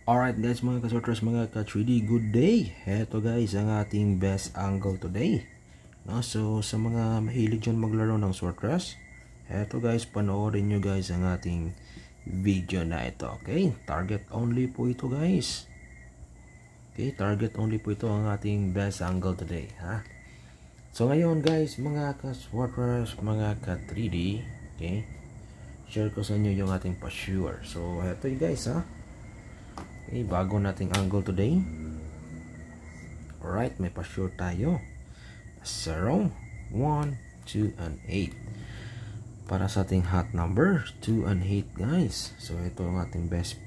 Alright guys, mga kasorters, mga ka-3D, good day! Heto guys, ang ating best angle today. No? So, sa mga mahilig dyan maglaro ng sorters, heto guys, panoorin nyo guys ang ating video na ito. Okay? Target only po ito guys. Okay? Target only po ito ang ating best angle today. Ha? So, ngayon guys, mga ka-sorters, mga ka-3D, okay? Share ko sa inyo yung ating pa-sure. So, heto guys, ha? Okay, bago nating angle today. Alright, may pa-sure tayo. 0, 1, 2, and 8. Para sa ating hot number, 2 and 8 guys. So, ito ang ating best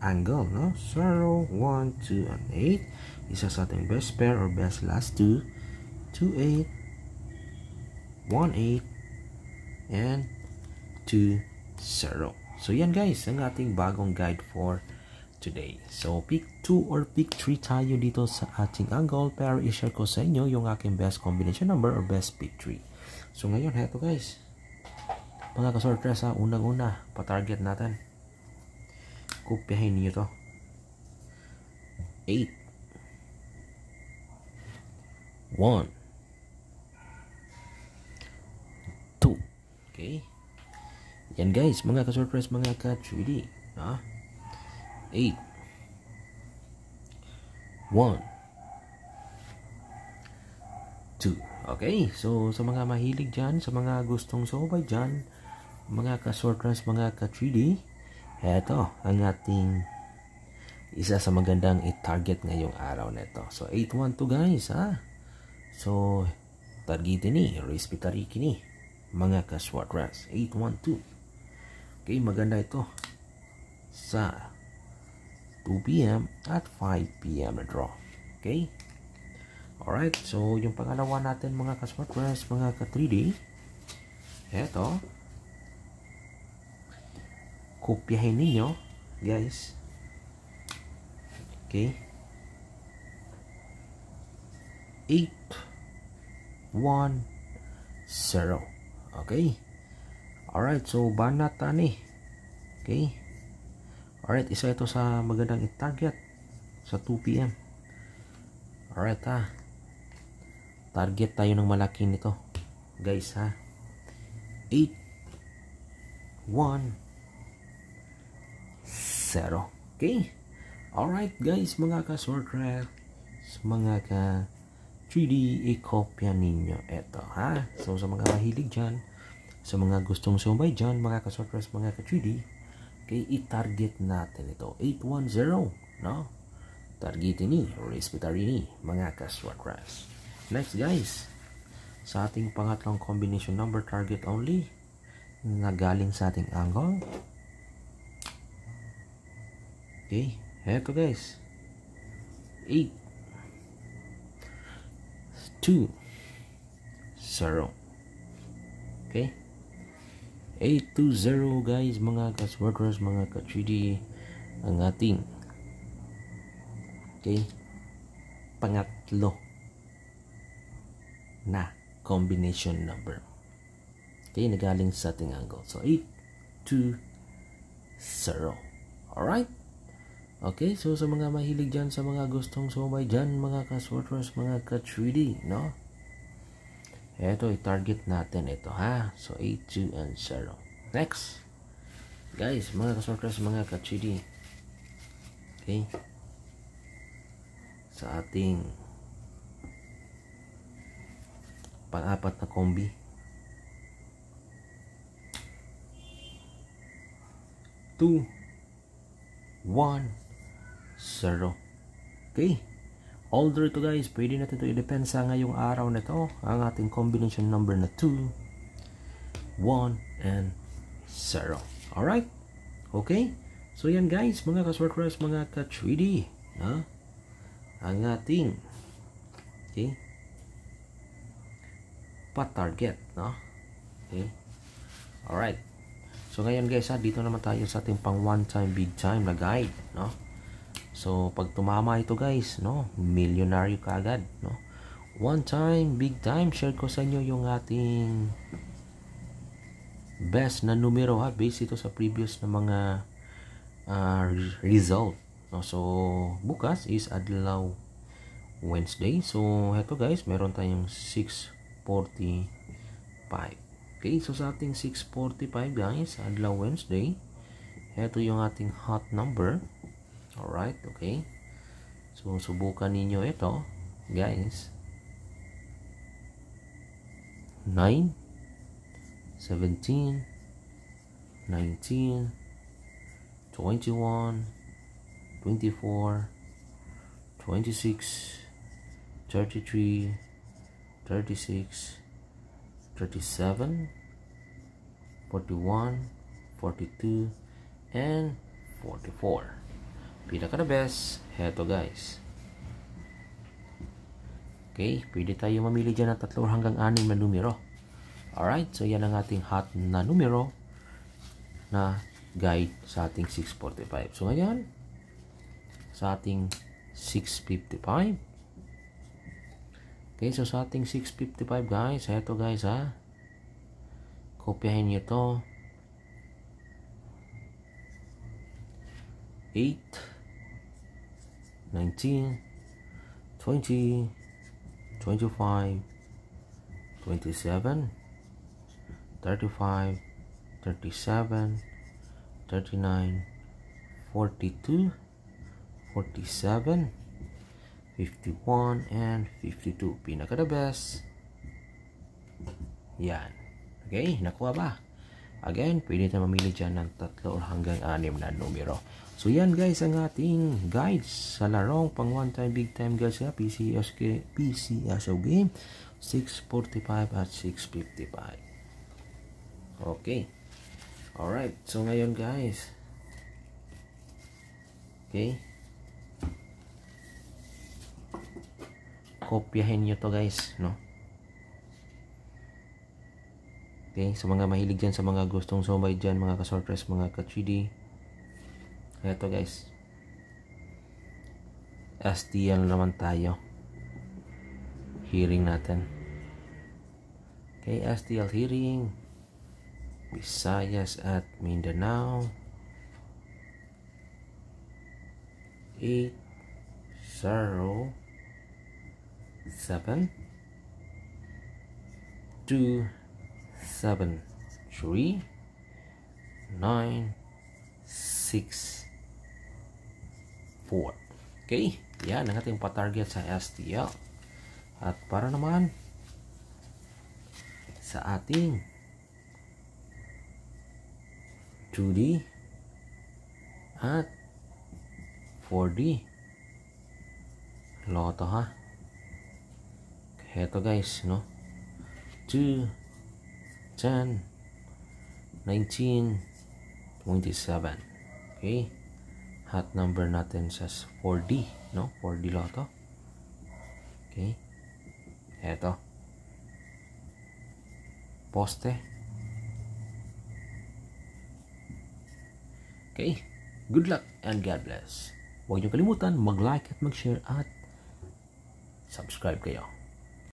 angle, no? 0, 1, 2, and 8. Isa sa ating best pair or best last 2. 2, 8, 1, 8, and 2, 0. So, yan guys, ang ating bagong guide for today. So, pick 2 or pick 3 tayo dito sa ating angle, pero i-share ko sa inyo yung aking best combination number or best pick 3. So, ngayon, heto guys. Mga kasortres, unang-una, pa-target natin. Kopyahin niyo to. 8. 1. 2. Okay. Yan guys, mga kasortres, mga ka-3D. 8, 1, 2. Okay, so sa mga mahilig dyan, sa mga gustong sumabay dyan, mga ka-sorters, mga ka-3D, eto ang ating isa sa magandang i-target ngayong araw na ito. So 812 guys, ha? So targetin ni, respetari kini, mga ka-sorters, 812. Okay, maganda ito sa 2 p.m. at 5 p.m. na draw. Okay? Alright, so yung pangalawa natin mga ka-sorters, mga ka-3D, eto, kopyahin ninyo, guys. Okay? 8, 1, 0. Okay? Alright, so banat tani. Okay? Alright, isa ito sa magandang i-target sa 2 p.m. Alright, ha. Target tayo ng malaki nito. Guys, ha. 8, 1, 0. Okay? Alright, guys, mga ka-sorters, mga ka-3D, i-kopya ninyo ito, ha. So, sa mga mahilig dyan, sa mga gustong sumabay dyan, mga ka-sorters, mga ka-3D, okay, i-target natin ito. 810, no? Targetin ni, respetari ni, mga ka-sorters. Next guys, sa ating pangatlong combination number, target only, na galing sa ating angle. Okay, eto guys. 8, 2, 0. Okay? 820 guys, mga ka-sorters, mga ka-3D, ang ating pangatlo na combination number. Okay, nagaling sa ating angle. So 820. Alright? Okay, so sa mga mahilig dyan, sa mga gustong sumabay dyan, mga ka-sorters, mga ka-3D, no? Eto, i-target natin ito, ha? So, 8, 2, and 0. Next. Guys, mga ka-sorters, mga ka-3D. Okay. Sa ating pang-apat na kombi. 2, 1, 0. Okay. Older ito guys, pwede natin ito i-depensa ngayong araw na ito. Ang ating combination number na 2, 1, and 0. Alright? Okay? So yan guys, mga ka-sorters, mga ka-3D. Ang ating pa-target. Okay? Alright. So ngayon guys, dito naman tayo sa ating pang one time, big time na guide. So, pag tumama ito guys, milyonaryo ka agad, one time, big time, share ko sa inyo yung ating best na numero, ha, based ito sa previous na mga result. No, so bukas is adlaw Wednesday. So heto guys, meron tayong 6:45. Okay, so sa ating 6:45 guys, adlaw Wednesday, heto yung ating hot number. Alright, okay. So subukan ninyo ito guys. 9, 17, 19, 21, 24, 26, 33, 36, 37, 41, 42, and 44. Pinaka the best, heto guys. Okay, pwede tayo mamili dyan ng 3 hanggang 6 na numero. Alright, so yan ang ating hot na numero na guide sa ating 6:45. So ngayon, sa ating 6:55. Okay, so sa ating 6:55 guys, eto guys ha. Kopyahin nyo to. 8, 19, 20, 25, 27, 35, 37, 39, 42, 47, 51, and 52. Pinaka the best. Yan. Okay, nakuha ba? Again, pwede tayo mamili dyan ng 3 hanggang 6 na numero. So yan guys ang ating guides sa larong pang one time big time guys sa PCSO game 6:45 at 6:55. Okay. Alright, so ngayon guys. Okay. Kopyahin nyo to guys, no? Okay, sa mga mahilig dyan, sa mga gustong sumay dyan, mga ka-sortress, mga ka-3D. Eto guys. STL naman tayo. Hearing natin. Okay, STL hearing. Visayas at Mindanao. 8, 0, 7, 2, 7, 3, 9, 6, 4. Okay, yan ang ating patarget sa STL. At para naman sa ating 2D at 4D loto ha. Heto guys, no? 2, 10, 19, 27. Okay. Hot number natin sa 4D, no? 4D loto. Okay. Eto. Poste. Okay. Good luck and God bless. Huwag niyo kalimutan mag-like at mag-share at subscribe kayo.